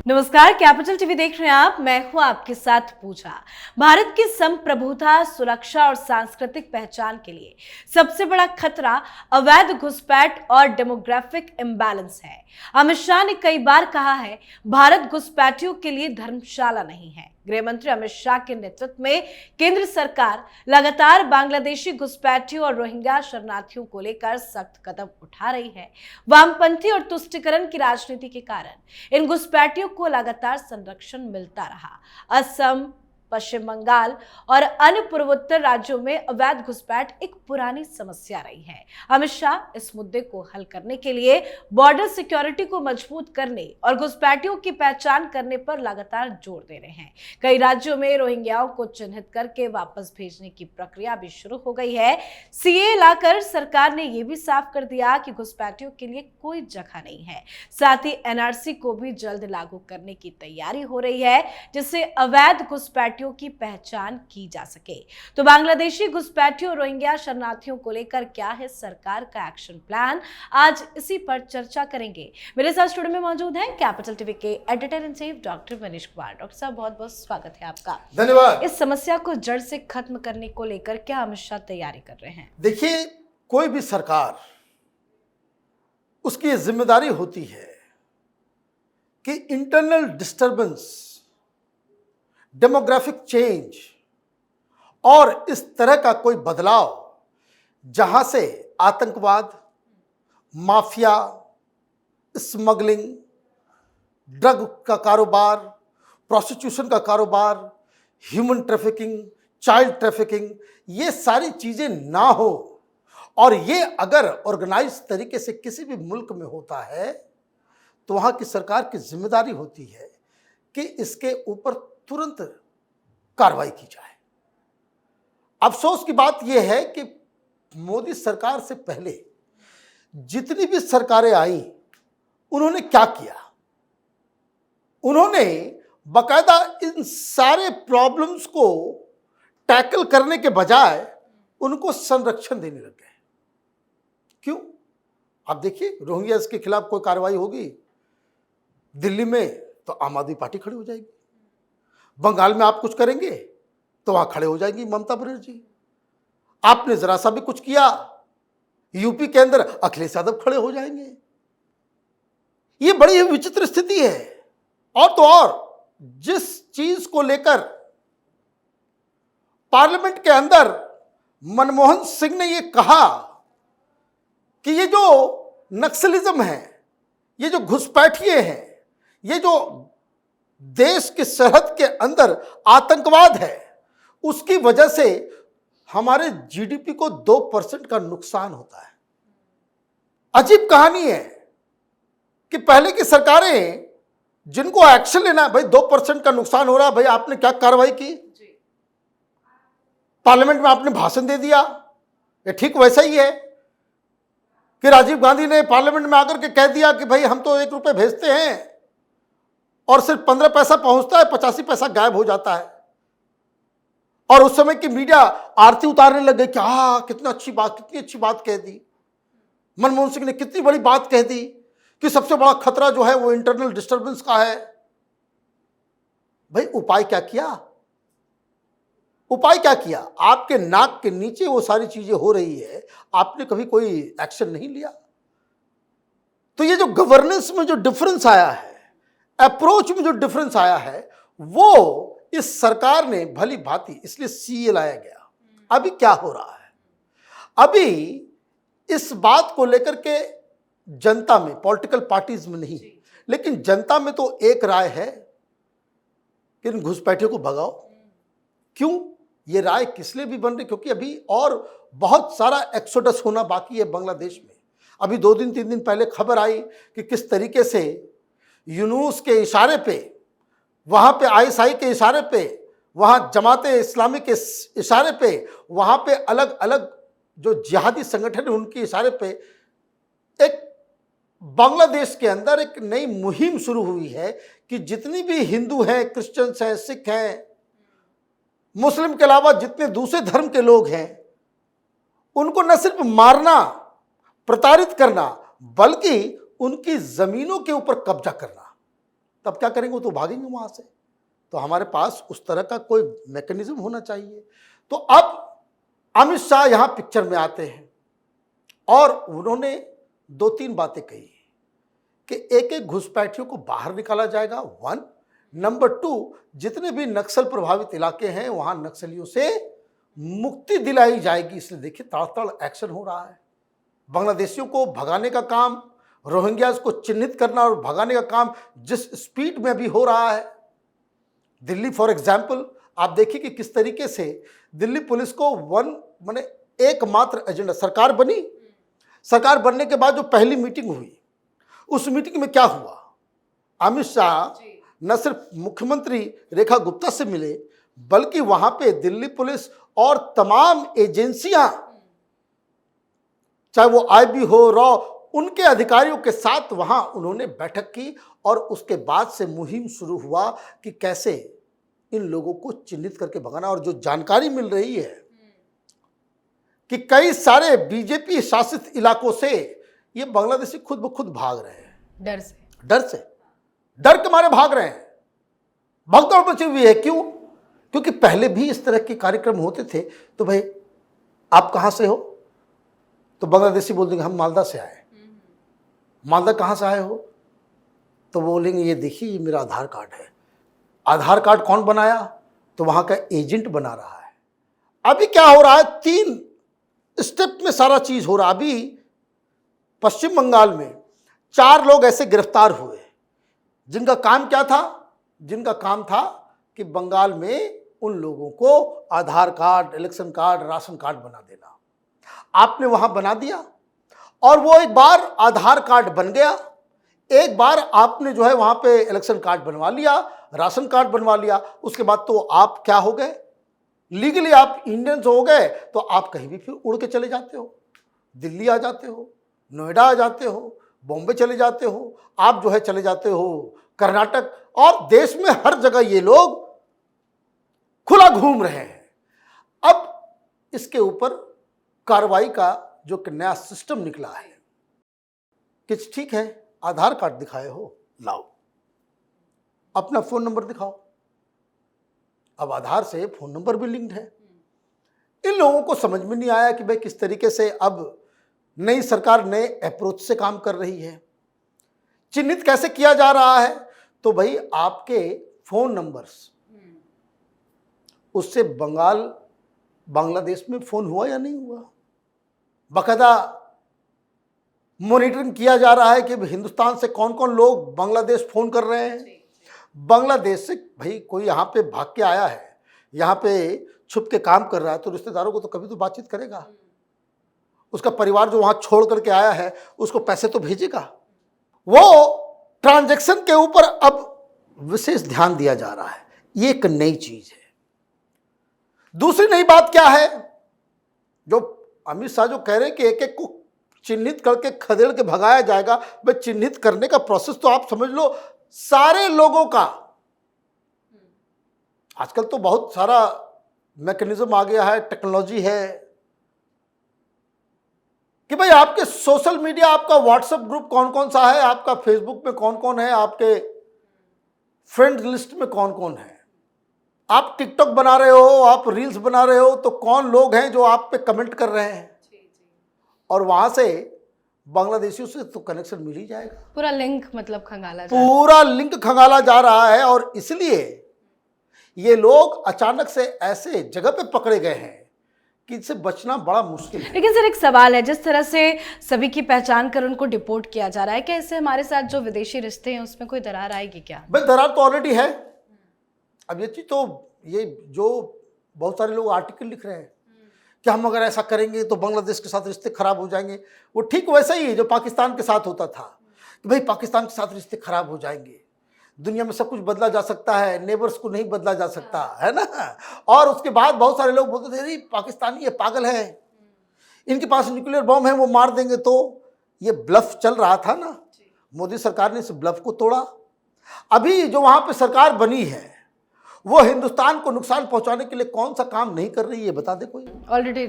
नमस्कार, capital TV देख रहे हैं आप। मैं हूं आपके साथ पूजा। भारत की संप्रभुता, सुरक्षा और सांस्कृतिक पहचान के लिए सबसे बड़ा खतरा अवैध घुसपैठ और डेमोग्राफिक इम्बैलेंस है। अमित शाह ने कई बार कहा है, भारत घुसपैठियों के लिए धर्मशाला नहीं है। गृह मंत्री अमित शाह के नेतृत्व में केंद्र सरकार लगातार बांग्लादेशी घुसपैठियों और रोहिंग्या शरणार्थियों को लेकर सख्त कदम उठा रही है। वामपंथी और तुष्टीकरण की राजनीति के कारण इन घुसपैठियों को लगातार संरक्षण मिलता रहा। असम, पश्चिम बंगाल और अन्य पूर्वोत्तर राज्यों में अवैध घुसपैठ एक पुरानी समस्या रही है। अमित शाह इस मुद्दे को हल करने के लिए बॉर्डर सिक्योरिटी को मजबूत करने और घुसपैठियों की पहचान करने पर लगातार जोर दे रहे हैं। कई राज्यों में रोहिंग्याओं को चिन्हित करके वापस भेजने की प्रक्रिया भी शुरू हो गई है। सीए लाकर सरकार ने यह भी साफ कर दिया कि घुसपैठियों के लिए कोई जगह नहीं है। साथ ही एनआरसी को भी जल्द लागू करने की तैयारी हो रही है, जिससे अवैध घुसपैठ की पहचान की जा सके। तो बांग्लादेशी घुसपैठियों, रोहिंग्या शरणार्थियों को लेकर क्या है सरकार का एक्शन प्लान, आज इसी पर चर्चा करेंगे। मेरे साथ स्टूडियो में मौजूद हैं कैपिटल टीवी के editor in chief doctor Manish Kumar. Doctor साहब, बहुत बहुत स्वागत है आपका। धन्यवाद। इस समस्या को जड़ से खत्म करने को लेकर क्या अमित शाह तैयारी कर रहे हैं? देखिए, कोई भी सरकार, उसकी जिम्मेदारी होती है कि इंटरनल डिस्टर्बेंस, डेमोग्राफिक चेंज और इस तरह का कोई बदलाव जहां से आतंकवाद, माफिया, स्मगलिंग, ड्रग का कारोबार, प्रोस्टिट्यूशन का कारोबार, ह्यूमन ट्रैफिकिंग, चाइल्ड ट्रैफिकिंग, ये सारी चीजें ना हो। और ये अगर ऑर्गेनाइज तरीके से किसी भी मुल्क में होता है तो वहां की सरकार की जिम्मेदारी होती है कि इसके ऊपर तुरंत कार्रवाई की जाए। अफसोस की बात यह है कि मोदी सरकार से पहले जितनी भी सरकारें आई, उन्होंने क्या किया? उन्होंने बाकायदा इन सारे प्रॉब्लम्स को टैकल करने के बजाय उनको संरक्षण देने लग गए। क्यों? आप देखिए, रोहिंग्यास के खिलाफ कोई कार्रवाई होगी दिल्ली में तो आम आदमी पार्टी खड़ी हो जाएगी। बंगाल में आप कुछ करेंगे तो वहां खड़े हो जाएंगी ममता बनर्जी। आपने जरा सा भी कुछ किया, यूपी के अंदर अखिलेश यादव खड़े हो जाएंगे। ये बड़ी ही विचित्र स्थिति है। और तो और, जिस चीज को लेकर पार्लियामेंट के अंदर मनमोहन सिंह ने ये कहा कि ये जो नक्सलिज्म है, ये जो घुसपैठिए हैं, ये जो देश की सरहद के अंदर आतंकवाद है, उसकी वजह से हमारे जीडीपी को 2% का नुकसान होता है। अजीब कहानी है कि पहले की सरकारें, जिनको एक्शन लेना है, भाई 2% का नुकसान हो रहा, भाई आपने क्या कार्रवाई की? पार्लियामेंट में आपने भाषण दे दिया। ये ठीक वैसा ही है कि राजीव गांधी ने पार्लियामेंट में आकर के कह दिया कि भाई हम तो 1 रुपये भेजते हैं और सिर्फ 15 पैसा पहुंचता है, 85 पैसा गायब हो जाता है। और उस समय की मीडिया आरती उतारने लग गई कि हाँ, कितना अच्छी बात, कितनी अच्छी बात कह दी। मनमोहन सिंह ने कितनी बड़ी बात कह दी कि सबसे बड़ा खतरा जो है वो इंटरनल डिस्टर्बेंस का है। भाई उपाय क्या किया? उपाय क्या किया? आपके नाक के नीचे वो सारी चीजें हो रही है, आपने कभी कोई एक्शन नहीं लिया। तो ये जो गवर्नेंस में जो डिफरेंस आया है, अप्रोच में जो डिफरेंस आया है, वो इस सरकार ने भली भांति, इसलिए सीए लाया गया। अभी क्या हो रहा है? अभी इस बात को लेकर के जनता में, पॉलिटिकल पार्टीज में नहीं, लेकिन जनता में तो एक राय है कि इन घुसपैठियों को भगाओ। क्यों? ये राय किस लिए भी बन रही? क्योंकि अभी और बहुत सारा एक्सोडस होना बाकी है बांग्लादेश में। अभी 2 दिन 3 दिन पहले खबर आई कि किस तरीके से यूनुस के इशारे पे, वहां पे आईएसआई के इशारे पे, वहां जमाते इस्लामी के इशारे पे, वहां पे अलग अलग जो जिहादी संगठन है उनके इशारे पे एक बांग्लादेश के अंदर एक नई मुहिम शुरू हुई है कि जितनी भी हिंदू हैं, क्रिश्चियंस हैं, सिख हैं, मुस्लिम के अलावा जितने दूसरे धर्म के लोग हैं, उनको न सिर्फ मारना, प्रताड़ित करना, बल्कि उनकी जमीनों के ऊपर कब्जा करना। तब क्या करेंगे, वो तो भागेंगे वहां से। तो हमारे पास उस तरह का कोई मैकेनिज्म होना चाहिए। तो अब अमित शाह यहां पिक्चर में आते हैं और उन्होंने 2-3 बातें कही कि एक एक घुसपैठियों को बाहर निकाला जाएगा, 1। नंबर 2, जितने भी नक्सल प्रभावित इलाके हैं वहां नक्सलियों से मुक्ति दिलाई जाएगी। इसलिए देखिए तड़तड़ एक्शन हो रहा है। बांग्लादेशियों को भगाने का काम, रोहिंग्यास को चिन्हित करना और भगाने का काम जिस स्पीड में भी हो रहा है, दिल्ली फॉर एग्जाम्पल आप देखिए कि किस तरीके से दिल्ली पुलिस को माने एकमात्र एजेंडा, सरकार बनी, सरकार बनने के बाद जो पहली मीटिंग हुई, उस मीटिंग में क्या हुआ, अमित शाह न सिर्फ मुख्यमंत्री रेखा गुप्ता से मिले बल्कि वहां पे दिल्ली पुलिस और तमाम एजेंसियां, चाहे वो आईबी हो, रॉ, उनके अधिकारियों के साथ वहां उन्होंने बैठक की और उसके बाद से मुहिम शुरू हुआ कि कैसे इन लोगों को चिन्हित करके भगाना। और जो जानकारी मिल रही है कि कई सारे बीजेपी शासित इलाकों से ये बांग्लादेशी खुद ब खुद भाग रहे हैं, डर के मारे भाग रहे हैं, भगदड़ मची हुई है। क्यों? क्योंकि पहले भी इस तरह के कार्यक्रम होते थे। तो भाई आप कहां से हो, तो बांग्लादेशी बोल देंगे हम मालदा से आए। मालदा कहां से आए हो, तो बोलेंगे ये देखिए ये मेरा आधार कार्ड है। आधार कार्ड कौन बनाया, तो वहां का एजेंट बना रहा है। अभी क्या हो रहा है, 3 स्टेप में सारा चीज हो रहा। अभी पश्चिम बंगाल में 4 लोग ऐसे गिरफ्तार हुए जिनका काम क्या था, जिनका काम था कि बंगाल में उन लोगों को Aadhaar card, election card, ration card बना देना। आपने वहां बना दिया और वो एक बार आधार कार्ड बन गया, एक बार आपने जो है वहां पे इलेक्शन कार्ड बनवा लिया, राशन कार्ड बनवा लिया, उसके बाद तो आप क्या हो गए, लीगली आप इंडियंस हो गए। तो आप कहीं भी फिर उड़ के चले जाते हो, दिल्ली आ जाते हो, नोएडा आ जाते हो, बॉम्बे चले जाते हो, आप जो है चले जाते हो कर्नाटक, और देश में हर जगह ये लोग खुला घूम रहे हैं। अब इसके ऊपर कार्रवाई का जो नया सिस्टम निकला है कि ठीक है आधार कार्ड दिखाए हो, लाओ अपना फोन नंबर दिखाओ। अब आधार से फोन नंबर भी लिंक्ड है। इन लोगों को समझ में नहीं आया कि भाई किस तरीके से अब नई सरकार नए अप्रोच से काम कर रही है। चिन्हित कैसे किया जा रहा है, तो भाई आपके फोन नंबर्स, उससे बांग्लादेश में फोन हुआ या नहीं हुआ, बाकायदा मॉनिटरिंग किया जा रहा है कि हिंदुस्तान से कौन कौन लोग बांग्लादेश फोन कर रहे हैं। बांग्लादेश से भाई कोई यहाँ पे भाग के आया है, यहाँ पे छुप के काम कर रहा है, तो रिश्तेदारों को तो कभी तो बातचीत करेगा, उसका परिवार जो वहां छोड़ करके आया है उसको पैसे तो भेजेगा। वो ट्रांजैक्शन के ऊपर अब विशेष ध्यान दिया जा रहा है। ये एक नई चीज है। दूसरी नई बात क्या है, जो अमित शाह जो कह रहे हैं कि एक एक को चिन्हित करके खदेड़ के भगाया जाएगा, भाई चिन्हित करने का प्रोसेस तो आप समझ लो सारे लोगों का। आजकल तो बहुत सारा मैकेनिज्म आ गया है, टेक्नोलॉजी है कि भाई आपके सोशल मीडिया, आपका व्हाट्सएप ग्रुप कौन कौन सा है, आपका फेसबुक में कौन कौन है, आपके फ्रेंड लिस्ट में कौन कौन है, आप टिकटॉक बना रहे हो, आप रील्स बना रहे हो, तो कौन लोग हैं जो आप पे कमेंट कर रहे हैं, और वहां से बांग्लादेशियों से तो कनेक्शन मिल ही जाएगा। पूरा लिंक मतलब खंगाला जा रहा है। और इसलिए ये लोग अचानक से ऐसे जगह पे पकड़े गए हैं कि इनसे बचना बड़ा मुश्किल है। लेकिन सर एक सवाल है, जिस तरह से सभी की पहचान कर उनको डिपोर्ट किया जा रहा है, क्या इससे हमारे साथ जो विदेशी रिश्ते हैं उसमें कोई दरार आएगी क्या? भाई दरार तो ऑलरेडी है। अब ये चीज तो ये जो बहुत सारे लोग आर्टिकल लिख रहे हैं कि हम अगर ऐसा करेंगे तो बांग्लादेश के साथ रिश्ते खराब हो जाएंगे, वो ठीक वैसा ही है जो पाकिस्तान के साथ होता था कि भाई पाकिस्तान के साथ रिश्ते खराब हो जाएंगे, दुनिया में सब कुछ बदला जा सकता है, नेबर्स को नहीं बदला जा सकता है ना। और उसके बाद बहुत सारे लोग बोलते थे अरे पाकिस्तानी ये पागल है, इनके पास न्यूक्लियर बॉम्ब है, वो मार देंगे। तो ये ब्लफ चल रहा था ना, मोदी सरकार ने इस ब्लफ को तोड़ा। अभी जो वहां पे सरकार बनी है वो हिंदुस्तान को नुकसान पहुंचाने के लिए कौन सा काम नहीं कर रही है, बता दे कोई। ऑलरेडी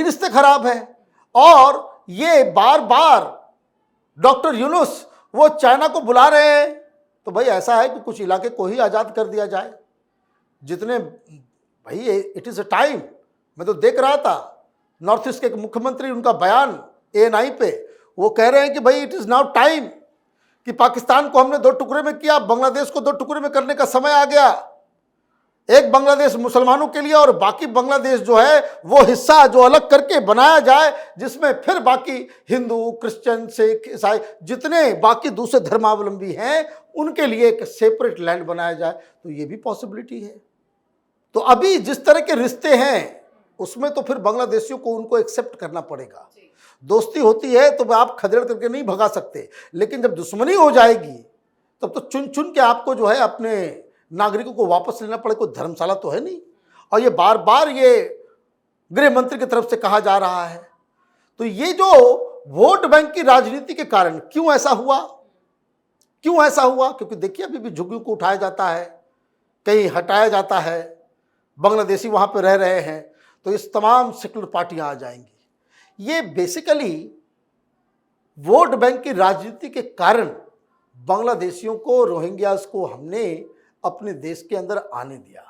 रिश्ते खराब है। और ये बार बार डॉक्टर यूनुस वो चाइना को बुला रहे हैं तो भाई ऐसा है कि कुछ इलाके को ही आज़ाद कर दिया जाए। जितने भाई इट इज़ अ टाइम। मैं तो देख रहा था नॉर्थ ईस्ट के मुख्यमंत्री, उनका बयान ANI पे, वो कह रहे हैं कि भाई इट इज़ नाउ टाइम कि पाकिस्तान को हमने 2 टुकड़े में किया, बांग्लादेश को 2 टुकड़े में करने का समय आ गया। एक बांग्लादेश मुसलमानों के लिए और बाकी बांग्लादेश जो है वो हिस्सा जो अलग करके बनाया जाए, जिसमें फिर बाकी हिंदू, क्रिश्चियन, सिख, ईसाई जितने बाकी दूसरे धर्मावलंबी हैं उनके लिए एक सेपरेट लैंड बनाया जाए। तो ये भी पॉसिबिलिटी है। तो अभी जिस तरह के रिश्ते हैं उसमें तो फिर बांग्लादेशियों को उनको एक्सेप्ट करना पड़ेगा। दोस्ती होती है तो आप खदेड़ करके नहीं भगा सकते, लेकिन जब दुश्मनी हो जाएगी तब तो चुन चुन के आपको जो है अपने नागरिकों को वापस लेना पड़े। कोई धर्मशाला तो है नहीं। और ये बार बार ये गृह मंत्री की तरफ से कहा जा रहा है। तो ये जो वोट बैंक की राजनीति के कारण क्यों ऐसा हुआ, क्योंकि देखिए अभी भी झुग्गियों को उठाया जाता है, कहीं हटाया जाता है, बांग्लादेशी वहां पर रह रहे हैं, तो इस तमाम सेकुलर पार्टियां आ जाएंगी। ये बेसिकली वोट बैंक की राजनीति के कारण बांग्लादेशियों को, रोहिंग्यास को हमने अपने देश के अंदर आने दिया।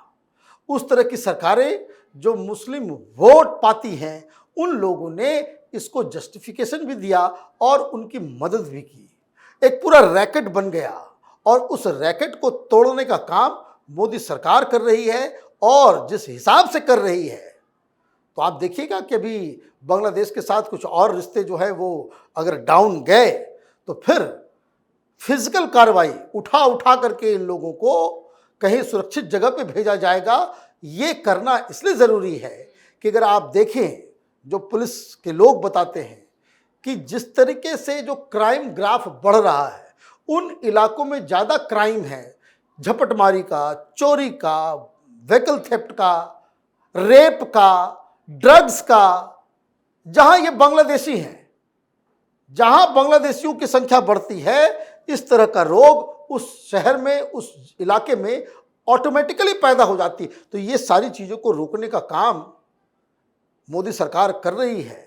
उस तरह की सरकारें जो मुस्लिम वोट पाती हैं उन लोगों ने इसको जस्टिफिकेशन भी दिया और उनकी मदद भी की। एक पूरा रैकेट बन गया और उस रैकेट को तोड़ने का काम मोदी सरकार कर रही है और जिस हिसाब से कर रही है तो आप देखिएगा कि अभी बांग्लादेश के साथ कुछ और रिश्ते जो है वो अगर डाउन गए तो फिर फिजिकल कार्रवाई उठा करके इन लोगों को कहीं सुरक्षित जगह पे भेजा जाएगा। ये करना इसलिए ज़रूरी है कि अगर आप देखें जो पुलिस के लोग बताते हैं कि जिस तरीके से जो क्राइम ग्राफ बढ़ रहा है, उन इलाकों में ज़्यादा क्राइम है, झपटमारी का, चोरी का, व्हीकल थेफ्ट का, रेप का, ड्रग्स का। जहां ये बांग्लादेशी हैं, जहां बांग्लादेशियों की संख्या बढ़ती है, इस तरह का रोग उस शहर में, उस इलाके में ऑटोमेटिकली पैदा हो जाती है। तो ये सारी चीज़ों को रोकने का काम मोदी सरकार कर रही है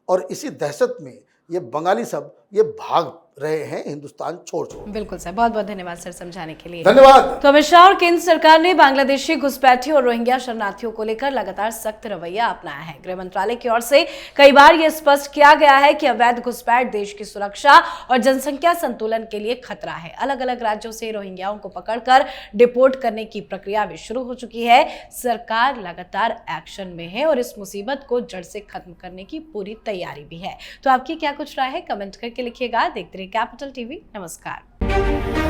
और इसी दहशत में ये बंगाली सब ये भाग रहे हैं हिंदुस्तान छोड़। बिल्कुल सर, बहुत बहुत धन्यवाद सर समझाने के लिए। धन्यवाद। तो अमित शाह और केंद्र सरकार ने बांग्लादेशी घुसपैठियों और रोहिंग्या शरणार्थियों को लेकर लगातार सख्त रवैया अपनाया है। गृह मंत्रालय की ओर से कई बार यह स्पष्ट किया गया है कि अवैध घुसपैठ देश की सुरक्षा और जनसंख्या संतुलन के लिए खतरा है। अलग अलग राज्यों से रोहिंग्याओं को पकड़कर डिपोर्ट करने की प्रक्रिया भी शुरू हो चुकी है। सरकार लगातार एक्शन में है और इस मुसीबत को जड़ से खत्म करने की पूरी तैयारी भी है। तो आपकी क्या कुछ राय है, कमेंट करके लिखिएगा। देखते रहिए कैपिटल टीवी। नमस्कार।